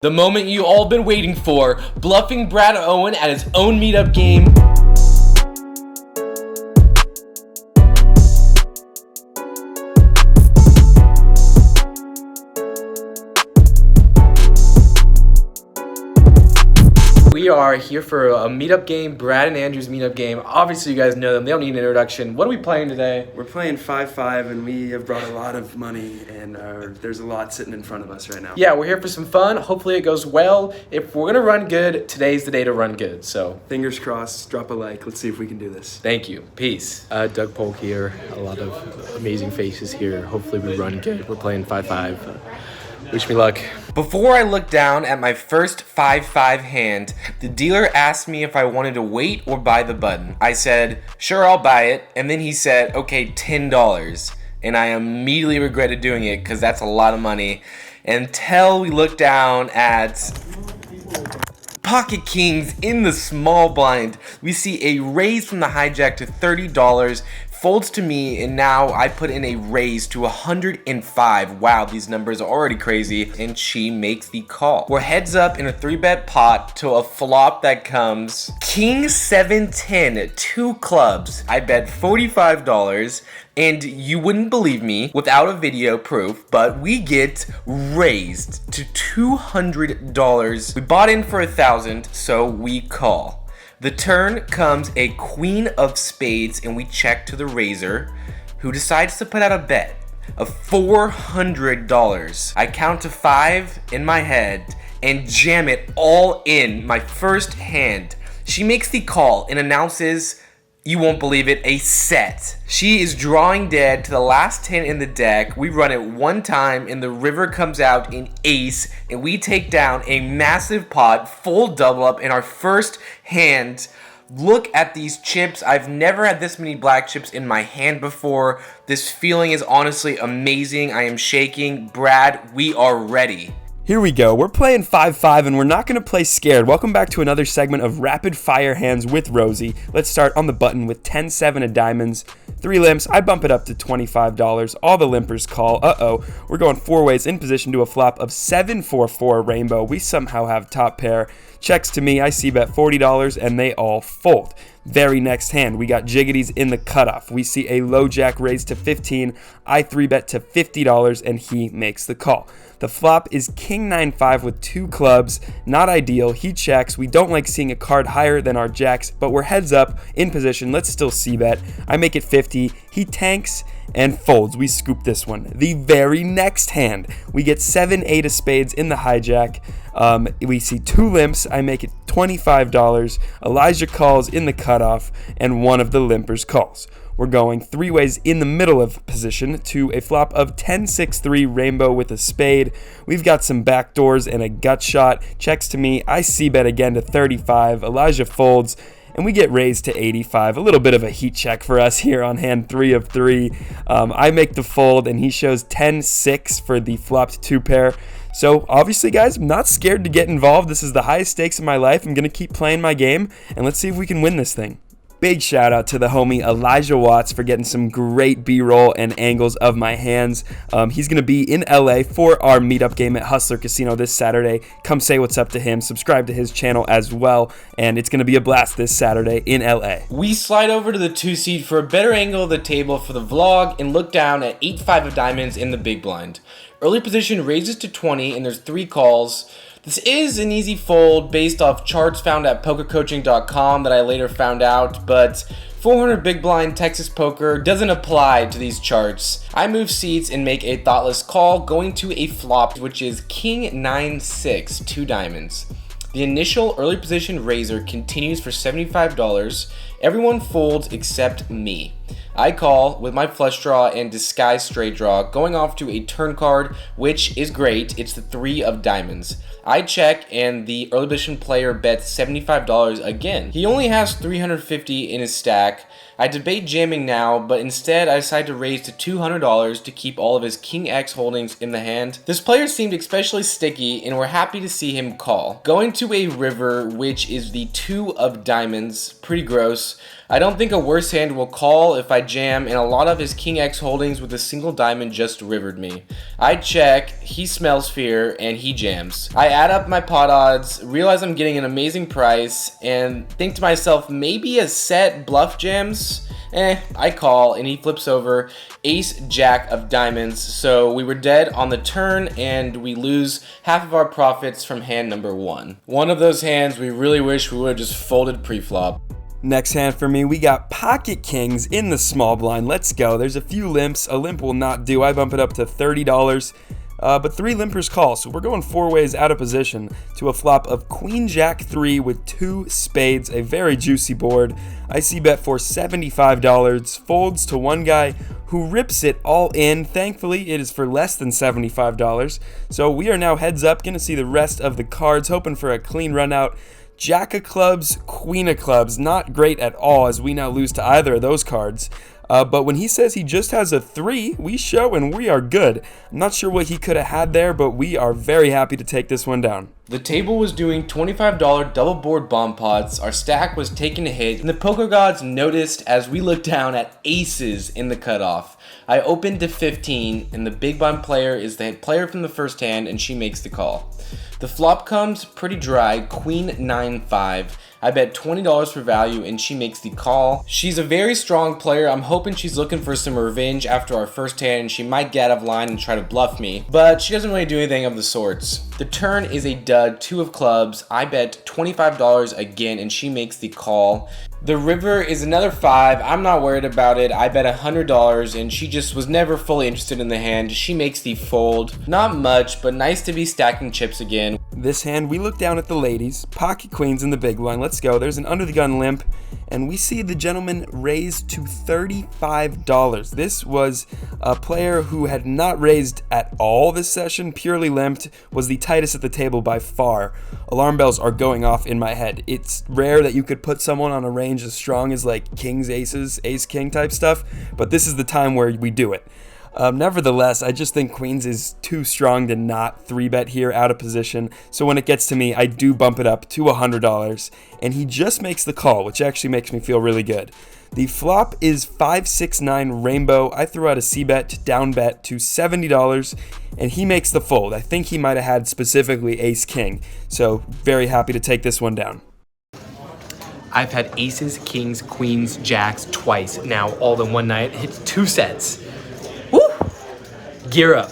The moment you all been waiting for, bluffing Brad Owen at his own meetup game. We are here for a meetup game, Brad and Andrew's meetup game. Obviously, you guys know them. They don't need an introduction. What are we playing today? We're playing 5-5, and we have brought a lot of money, and there's a lot sitting in front of us right now. Yeah, we're here for some fun. Hopefully it goes well. If we're going to run good, today's the day to run good. So Fingers crossed, drop a like. Let's see if we can do this. thank you. Peace. Doug Polk here. A lot of amazing faces here. Hopefully we run good. We're playing 5-5. Wish me luck. Before I looked down at my first 5-5 hand, the dealer asked me if I wanted to wait or buy the button. I said, sure, I'll buy it. And then he said, okay, $10. And I immediately regretted doing it because that's a lot of money. Until we looked down at pocket kings in the small blind. We see a raise from the hijack to $30. Folds to me, and now I put in a raise to 105. Wow, these numbers are already crazy. And she makes the call. We're heads up in a 3-bet pot to a flop that comes King 7-10, 2 clubs. I bet $45, and you wouldn't believe me without a video proof, but we get raised to $200. We bought in for $1,000, so we call. The turn comes a queen of spades, and we check to the raiser, who decides to put out a bet of $400. I count to 5 in my head and jam it all in my first hand. She makes the call and announces, you won't believe it, a set. She is drawing dead to the last 10 in the deck. We run it one time and the river comes out in ace, and we take down a massive pot, full double up in our first hand. Look at these chips. I've never had this many black chips in my hand before. This feeling is honestly amazing. I am shaking. Brad, we are ready. Here we go. We're playing 5-5 and we're not going to play scared. Welcome back to another segment of Rapid Fire Hands with Rosie. Let's start on the button with 10-7 of diamonds. 3 limps. I bump it up to $25. All the limpers call. We're going 4 ways in position to a flop of 7-4-4 rainbow. We somehow have top pair. Checks to me. I see bet $40 and they all fold. Very next hand, we got jiggities in the cutoff. We see a low jack raised to 15. I 3-bet to $50 and he makes the call. The flop is King 9-5 with 2 clubs. Not ideal. He checks. We don't like seeing a card higher than our jacks, but we're heads up in position. Let's still c-bet. I make it 50. He tanks and folds. We scoop this one. The very next hand, we get 7-8 of spades in the hijack. We see 2 limps. I make it $25. Elijah calls in the cutoff, and one of the limpers calls. We're going 3 ways in the middle of position to a flop of 10-6-3 rainbow with a spade. We've got some backdoors and a gut shot. Checks to me. I c-bet again to 35. Elijah folds, and we get raised to 85. A little bit of a heat check for us here on hand 3 of 3. I make the fold, and he shows 10-6 for the flopped 2 pair. So obviously, guys, I'm not scared to get involved. This is the highest stakes of my life. I'm going to keep playing my game, and let's see if we can win this thing. Big shout out to the homie Elijah Watts for getting some great B-roll and angles of my hands. He's going to be in LA for our meetup game at Hustler Casino this Saturday. Come say what's up to him. Subscribe to his channel as well. And it's going to be a blast this Saturday in LA. We slide over to the 2 seat for a better angle of the table for the vlog and look down at 8-5 of diamonds in the big blind. Early position raises to 20 and there's 3 calls. This is an easy fold based off charts found at pokercoaching.com that I later found out, but 400 big blind Texas poker doesn't apply to these charts. I move seats and make a thoughtless call, going to a flop, which is King 9-6, 2 diamonds. The initial early position raiser continues for $75. Everyone folds except me. I call with my flush draw and disguise straight draw, going off to a turn card, which is great. It's the 3 of diamonds. I check, and the early position player bets $75 again. He only has $350 in his stack. I debate jamming now, but instead I decide to raise to $200 to keep all of his King X holdings in the hand. This player seemed especially sticky, and we're happy to see him call. Going to a river, which is the 2 of diamonds, pretty gross. I don't think a worse hand will call if I jam, and a lot of his King X holdings with a single diamond just rivered me. I check, he smells fear, and he jams. I add up my pot odds, realize I'm getting an amazing price, and think to myself, maybe a set bluff jams? I call, and he flips over ace jack of diamonds, so we were dead on the turn, and we lose half of our profits from hand number 1. One of those hands we really wish we would have just folded pre-flop. Next hand for me, we got pocket kings in the small blind. Let's go. There's a few limps. A limp will not do. I bump it up to $30. But 3 limpers call, so we're going 4 ways out of position to a flop of queen jack 3 with 2 spades, a very juicy board. I see bet for $75, folds to one guy who rips it all in. Thankfully, it is for less than $75, so we are now heads up, gonna see the rest of the cards, hoping for a clean run out. Jack of clubs, queen of clubs, not great at all as we now lose to either of those cards. But when he says he just has a 3, we show and we are good. I'm not sure what he could have had there, but we are very happy to take this one down. The table was doing $25 double board bomb pots, our stack was taking a hit, and the poker gods noticed as we looked down at aces in the cutoff. I opened to 15, and the big blind player is the player from the first hand, and she makes the call. The flop comes pretty dry, queen 9-5. I bet $20 for value and she makes the call. She's a very strong player. I'm hoping she's looking for some revenge after our first hand and she might get out of line and try to bluff me, but she doesn't really do anything of the sorts. The turn is a dud, 2 of clubs. I bet $25 again and she makes the call. The river is another 5. I'm not worried about it. I bet $100 and she just was never fully interested in the hand. She makes the fold. Not much, but nice to be stacking chips again. This hand, we look down at the ladies, pocket queens in the big blind. Let's go. There's an under the gun limp, and we see the gentleman raised to $35. This was a player who had not raised at all this session, purely limped, was the tightest at the table by far. Alarm bells are going off in my head. It's rare that you could put someone on a range as strong as like kings, aces, ace, king type stuff, but this is the time where we do it. Nevertheless, I just think queens is too strong to not 3-bet here out of position. So when it gets to me, I do bump it up to $100, and he just makes the call, which actually makes me feel really good. The flop is 5-6-9 rainbow. I threw out a c-bet down bet to $70, and he makes the fold. I think he might have had specifically ace king, so very happy to take this one down. I've had aces, kings, queens, jacks twice now, all in one night. Hits 2 sets. Woo! Gear up.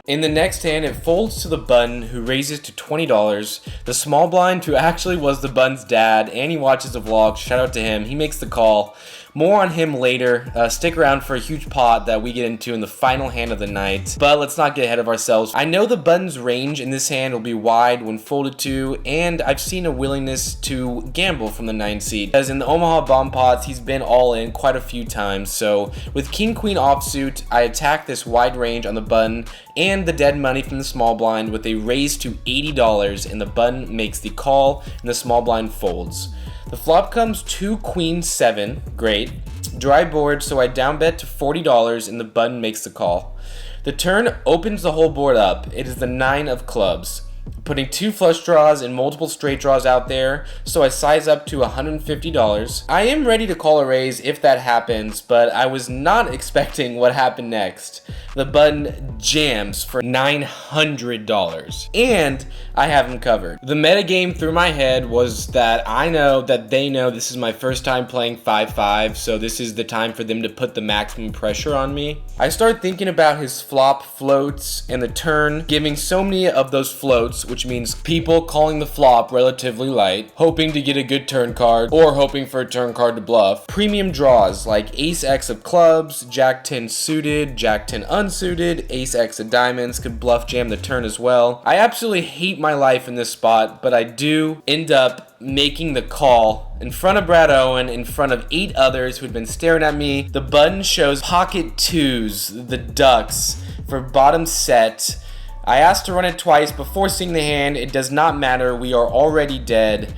In the next hand, it folds to the button, who raises to $20. The small blind, who actually was the button's dad, and he watches the vlog, shout out to him, he makes the call. More on him later. Stick around for a huge pot that we get into in the final hand of the night. But let's not get ahead of ourselves. I know the button's range in this hand will be wide when folded to, and I've seen a willingness to gamble from the 9 seed. As in the Omaha bomb pots, he's been all in quite a few times. So with king queen offsuit, I attack this wide range on the button and the dead money from the small blind with a raise to $80, and the button makes the call and the small blind folds. The flop comes 2 queen 7, great. Dry board, so I down bet to $40 and the button makes the call. The turn opens the whole board up. It is the 9 of clubs. Putting 2 flush draws and multiple straight draws out there, so I size up to $150. I am ready to call a raise if that happens, but I was not expecting what happened next. The button jams for $900, and I have him covered. The metagame through my head was that I know that they know this is my first time playing 5-5, so this is the time for them to put the maximum pressure on me. I start thinking about his flop floats and the turn, giving so many of those floats, which means people calling the flop relatively light, hoping to get a good turn card, or hoping for a turn card to bluff. Premium draws like ace X of clubs, jack 10 suited, jack 10 unsuited, ace X of diamonds could bluff jam the turn as well. I absolutely hate my life in this spot, but I do end up making the call in front of Brad Owen, in front of 8 others who had been staring at me. The button shows pocket 2s, the ducks, for bottom set. I asked to run it twice before seeing the hand. It does not matter. We are already dead.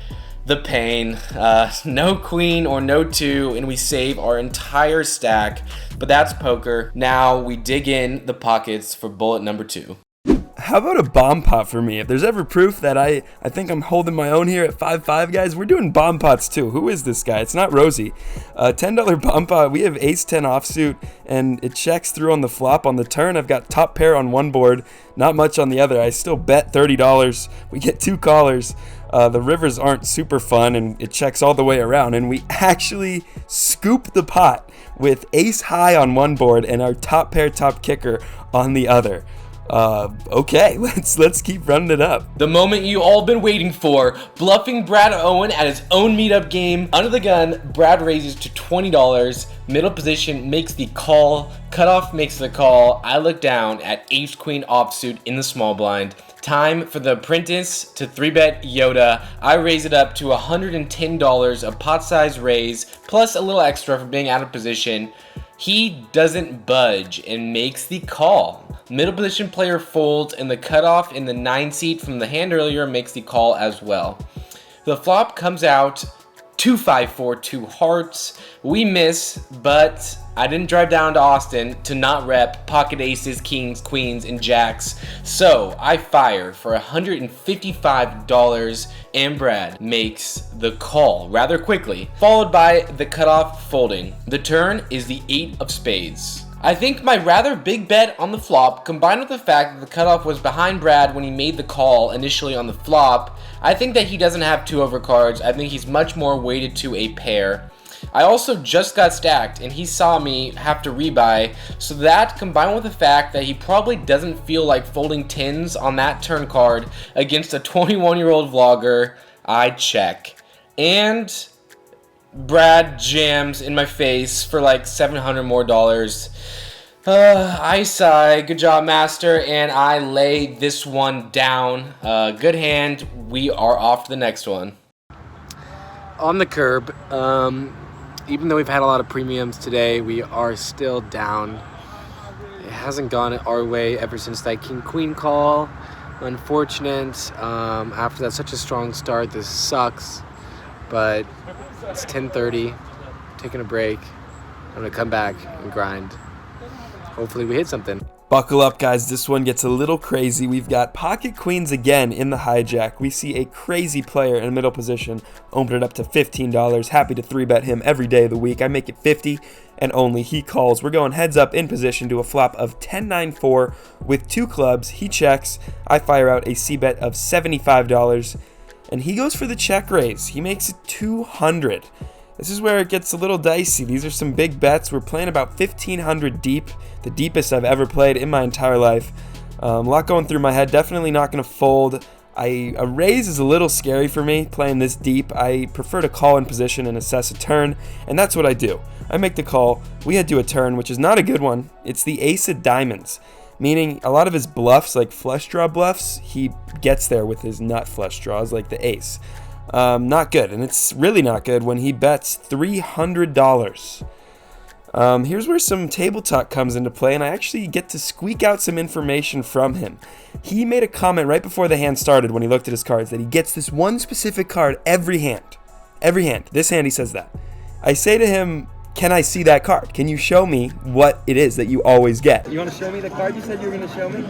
The pain. No queen or no 2, and we save our entire stack. But that's poker. Now we dig in the pockets for bullet number 2. how about a bomb pot for me? If there's ever proof that I think I'm holding my own here at 5-5, guys, we're doing bomb pots too. Who is this guy? It's not Rosie. $10 bomb pot. We have ace-10 offsuit, and it checks through on the flop. On the turn, I've got top pair on one board, not much on the other. I still bet $30. We get 2 callers. The rivers aren't super fun, and it checks all the way around, and we actually scoop the pot with ace high on one board and our top pair top kicker on the other. Okay, let's keep running it up. The moment you all been waiting for. Bluffing Brad Owen at his own meetup game. Under the gun, Brad raises to $20. Middle position makes the call. Cutoff makes the call. I look down at ace queen offsuit in the small blind. Time for the apprentice to 3-bet Yoda. I raise it up to $110, a pot size raise, plus a little extra for being out of position. He doesn't budge and makes the call. Middle position player folds, and the cutoff in the 9 seat from the hand earlier makes the call as well. The flop comes out 2-5-4, 2 hearts. We miss, but I didn't drive down to Austin to not rep pocket aces, kings, queens, and jacks. So I fire for $155, and Brad makes the call rather quickly, followed by the cutoff folding. The turn is the 8 of spades. I think my rather big bet on the flop, combined with the fact that the cutoff was behind Brad when he made the call initially on the flop, I think that he doesn't have 2 overcards. I think he's much more weighted to a pair. I also just got stacked, and he saw me have to rebuy, so that combined with the fact that he probably doesn't feel like folding 10s on that turn card against a 21-year-old vlogger, I check. And Brad jams in my face for like $700 more. I sigh. Good job, master, and I lay this one down. Good hand. We are off to the next one. On the curb, even though we've had a lot of premiums today, we are still down. It hasn't gone our way ever since that king-queen call. Unfortunate. After that, such a strong start. This sucks, but it's 10:30. Taking a break. I'm gonna come back and grind. Hopefully we hit something. Buckle up, guys. This one gets a little crazy. We've got pocket queens again in the hijack. We see a crazy player in middle position. Open it up to $15. Happy to 3-bet him every day of the week. I make it 50 and only he calls. We're going heads up in position to a flop of 10-9-4 with 2 clubs. He checks. I fire out a C-bet of $75. And he goes for the check raise. He makes it 200. This is where it gets a little dicey. These are some big bets. We're playing about 1,500 deep, the deepest I've ever played in my entire life. A lot going through my head. Definitely not going to fold. A raise is a little scary for me playing this deep. I prefer to call in position and assess a turn, and that's what I do. I make the call. We head to a turn, which is not a good one. It's the ace of diamonds, meaning a lot of his bluffs, like flush draw bluffs, he gets there with his nut flush draws like the ace. Not good, and it's really not good when he bets $300. Here's where some table talk comes into play, and I actually get to squeak out some information from him. He made a comment right before the hand started when he looked at his cards that he gets this one specific card every hand. Every hand. This hand he says that. I say to him, can I see that card? Can you show me what it is that you always get? You want to show me the card you said you were going to show me?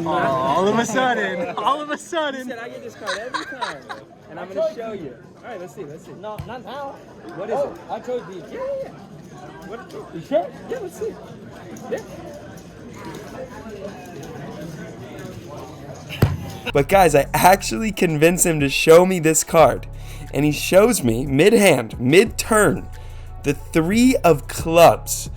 All of a sudden. You said I get this card every time, and I'm going to show you. All right, let's see. No, not now. What is it? I told you. Yeah. What? You sure? Yeah, let's see. Yeah. But guys, I actually convince him to show me this card. And he shows me mid-hand, mid-turn, the 3 of clubs.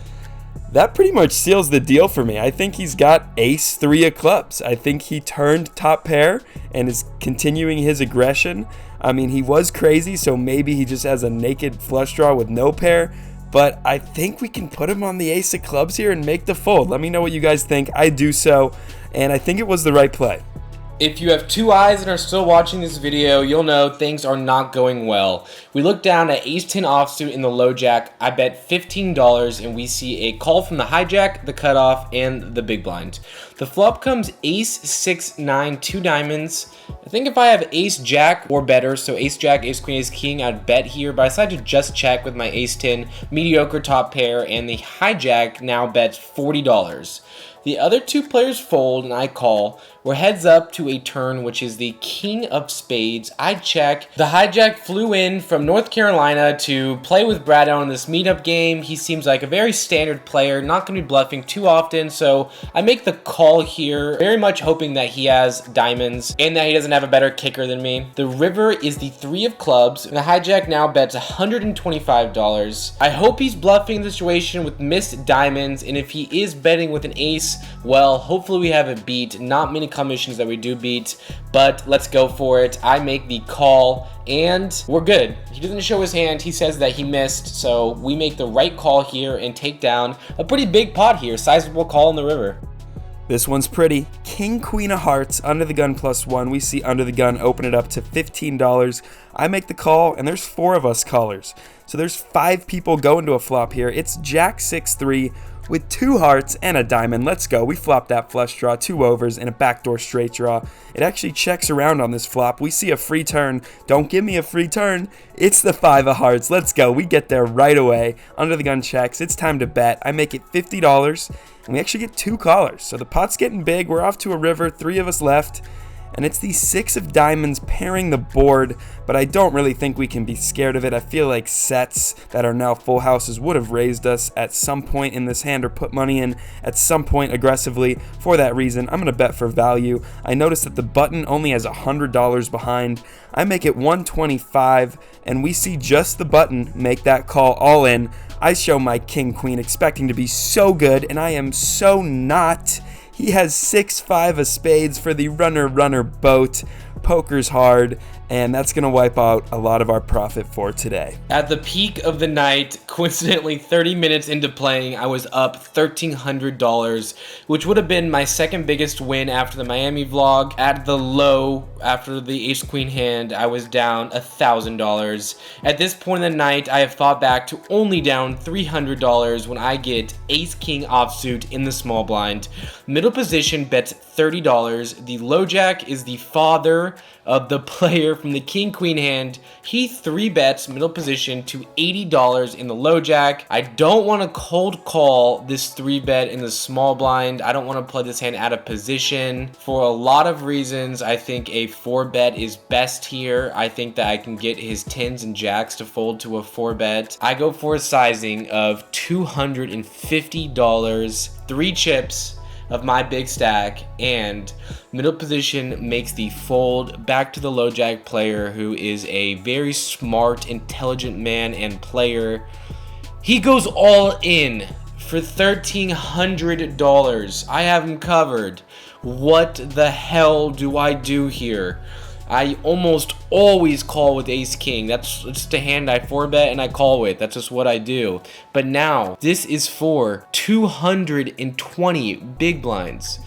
That pretty much seals the deal for me. I think he's got ace 3 of clubs. I think he turned top pair and is continuing his aggression. I mean, he was crazy, so maybe he just has a naked flush draw with no pair. But I think we can put him on the ace of clubs here and make the fold. Let me know what you guys think. I do so, and I think it was the right play. If you have 2 eyes and are still watching this video, you'll know things are not going well. We look down at ace-10 offsuit in the low jack. I bet $15, and we see a call from the hijack, the cutoff, and the big blind. The flop comes ace-6-9, 2 diamonds. I think if I have ace-jack or better, so ace-jack, ace-queen, ace-king, I'd bet here, but I decided to just check with my ace-10, mediocre top pair, and the hijack now bets $40. The other two players fold and I call. We're heads up to a turn, which is the king of spades. I check. The hijack flew in from North Carolina to play with Brad on this meetup game. He seems like a very standard player, not going to be bluffing too often, so I make the call here, very much hoping that he has diamonds and that he doesn't have a better kicker than me. The river is the 3 of clubs, and the hijack now bets $125. I hope he's bluffing the situation with missed diamonds, and if he is betting with an ace, well, hopefully we have it beat. Not many combinations that we do beat, but let's go for it. I make the call and we're good. He doesn't show his hand. He says that he missed, so we make the right call here and take down a pretty big pot here. Sizable call in the river. This one's pretty. King, queen of hearts, under the gun +1. We see under the gun open it up to $15. I make the call, and there's 4 of us callers. So there's 5 people going to a flop here. It's Jack 6-3 with 2 hearts and a diamond. Let's go. We flop that flush draw, 2 overs, and a backdoor straight draw. It actually checks around on this flop. We see a free turn. Don't give me a free turn. It's the 5 of hearts. Let's go. We get there right away. Under the gun checks. It's time to bet. I make it $50, and we actually get 2 callers. So the pot's getting big. We're off to a river. 3 of us left. And it's the 6 of diamonds pairing the board, but I don't really think we can be scared of it. I feel like sets that are now full houses would have raised us at some point in this hand or put money in at some point aggressively. For that reason, I'm going to bet for value. I noticed that the button only has $100 behind. I make it $125, and we see just the button make that call all in. I show my king queen expecting to be so good, and I am so not. He has 6-5 of spades for the runner boat. Poker's hard, and that's going to wipe out a lot of our profit for today. At the peak of the night, coincidentally 30 minutes into playing, I was up $1,300, which would have been my second biggest win after the Miami vlog. At the low, after the ace-queen hand, I was down $1,000. At this point in the night, I have fought back to only down $300 when I get ace-king offsuit in the small blind. Middle position bets $30. The low jack is the father of the player from the king-queen hand. He 3-bets middle position to $80 in the low jack. I don't want to cold call this 3-bet in the small blind. I don't want to play this hand out of position. For a lot of reasons, I think a 4-bet is best here. I think that I can get his 10s and jacks to fold to a 4-bet. I go for a sizing of $250, 3 chips of my big stack, and middle position makes the fold back to the low jack player, who is a very smart, intelligent man and player. He goes all in for $1,300. I have him covered. What the hell do I do here? I almost always call with ace king. That's just a hand I 4-bet and I call with. That's just what I do. But now this is for 220 big blinds.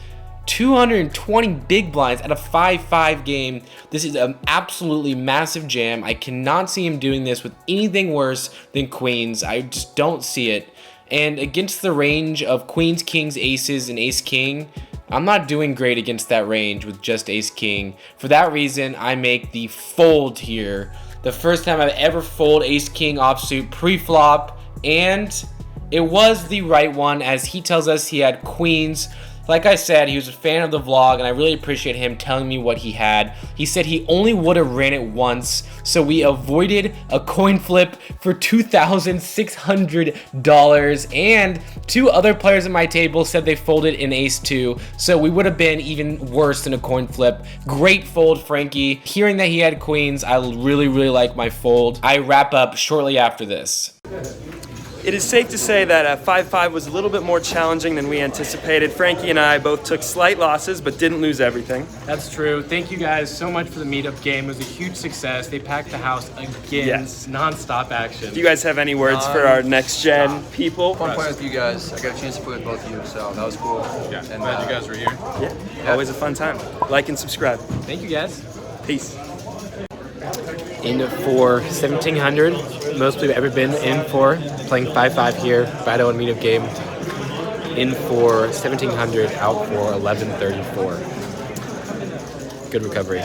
220 big blinds at a 5-5 game. This is an absolutely massive jam. I cannot see him doing this with anything worse than queens. I just don't see it. And against the range of queens, kings, aces, and ace king, I'm not doing great against that range with just ace king. For that reason, I make the fold here. The first time I've ever fold ace king offsuit pre-flop, and it was the right one, as he tells us he had queens. Like I said, he was a fan of the vlog, and I really appreciate him telling me what he had. He said he only would have ran it once, so we avoided a coin flip for $2,600, and 2 other players at my table said they folded in ace-2, so we would have been even worse than a coin flip. Great fold, Frankie. Hearing that he had queens, I really like my fold. I wrap up shortly after this. It is safe to say that 5-5 was a little bit more challenging than we anticipated. Frankie and I both took slight losses, but didn't lose everything. That's true. Thank you guys so much for the meetup game. It was a huge success. They packed the house again. Yes. Non-stop action. Do you guys have any words for our next gen people? Fun playing with you guys. I got a chance to play with both of you, so that was cool. Yeah, and glad you guys were here. Yeah, always a fun time. Like and subscribe. Thank you guys. Peace. In for 1,700, most we've ever been in for, playing 5-5 here, Brad Owen meetup game. In for 1,700, out for 1134. Good recovery.